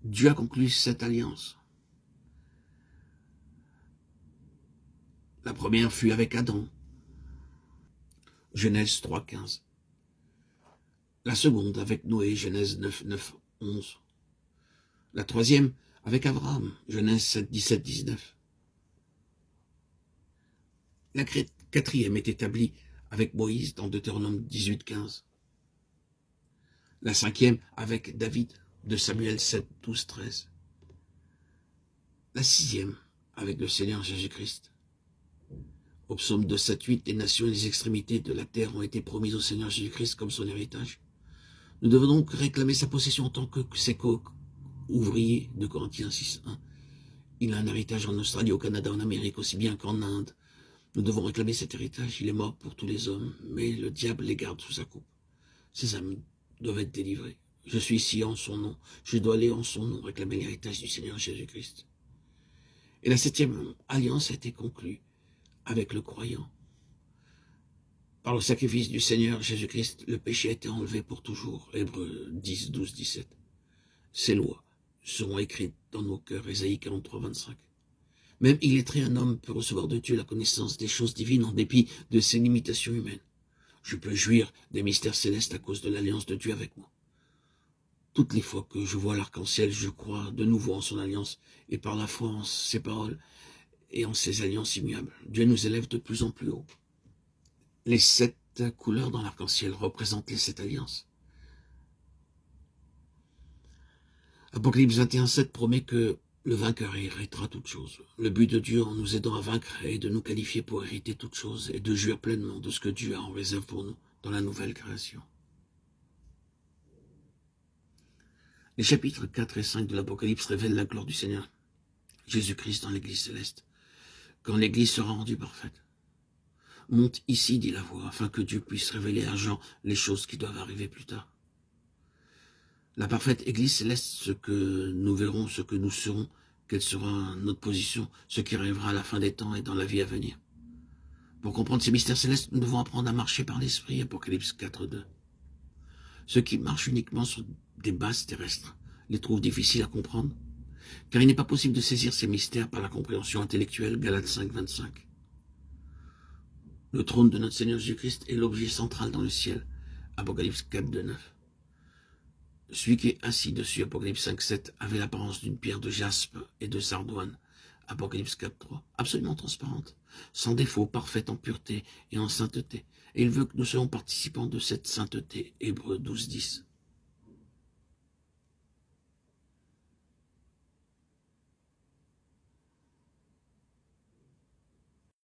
Dieu a conclu cette alliance. La première fut avec Adam, Genèse 3, 15. La seconde avec Noé, Genèse 9, 9, 11. La troisième avec Abraham, Genèse 7, 17, 19. La quatrième est établie avec Moïse dans Deutéronome 18, 15. La cinquième avec David, de Samuel 7, 12, 13. La sixième avec le Seigneur Jésus-Christ. Au psaume 2, 7, 8, les nations et les extrémités de la terre ont été promises au Seigneur Jésus-Christ comme son héritage. Nous devons donc réclamer sa possession en tant que ses co-ouvriers de Corinthiens 6, 1. Il a un héritage en Australie, au Canada, en Amérique, aussi bien qu'en Inde. Nous devons réclamer cet héritage. Il est mort pour tous les hommes, mais le diable les garde sous sa coupe. Ces âmes doivent être délivrées. Je suis ici en son nom. Je dois aller en son nom réclamer l'héritage du Seigneur Jésus-Christ. Et la septième alliance a été conclue avec le croyant. Par le sacrifice du Seigneur Jésus-Christ, le péché a été enlevé pour toujours. Hébreux 10, 12, 17. Ces lois seront écrites dans nos cœurs. Ésaïe 43, 25. Même illettré, un homme peut recevoir de Dieu la connaissance des choses divines en dépit de ses limitations humaines. Je peux jouir des mystères célestes à cause de l'alliance de Dieu avec moi. Toutes les fois que je vois l'arc-en-ciel, je crois de nouveau en son alliance et par la foi en ses paroles et en ses alliances immuables. Dieu nous élève de plus en plus haut. Les 7 couleurs dans l'arc-en-ciel représentent les 7 alliances. Apocalypse 21, 7 promet que le vainqueur héritera toutes choses. Le but de Dieu en nous aidant à vaincre est de nous qualifier pour hériter toutes choses et de jouir pleinement de ce que Dieu a en réserve pour nous dans la nouvelle création. Les chapitres 4 et 5 de l'Apocalypse révèlent la gloire du Seigneur Jésus-Christ dans l'Église céleste, quand l'Église sera rendue parfaite. Monte ici, dit la voix, afin que Dieu puisse révéler à Jean les choses qui doivent arriver plus tard. La parfaite Église céleste, ce que nous verrons, ce que nous serons, quelle sera notre position, ce qui arrivera à la fin des temps et dans la vie à venir. Pour comprendre ces mystères célestes, nous devons apprendre à marcher par l'Esprit, Apocalypse 4, 2. Ceux qui marchent uniquement sur des bases terrestres les trouvent difficiles à comprendre, car il n'est pas possible de saisir ces mystères par la compréhension intellectuelle, Galates 5, 25. Le trône de notre Seigneur Jésus-Christ est l'objet central dans le ciel, Apocalypse 4, 2, 9. Celui qui est assis dessus, Apocalypse 5, 7, avait l'apparence d'une pierre de jaspe et de sardoine, Apocalypse 4, 3, absolument transparente, sans défaut, parfaite en pureté et en sainteté. Et il veut que nous soyons participants de cette sainteté, Hébreux 12, 10.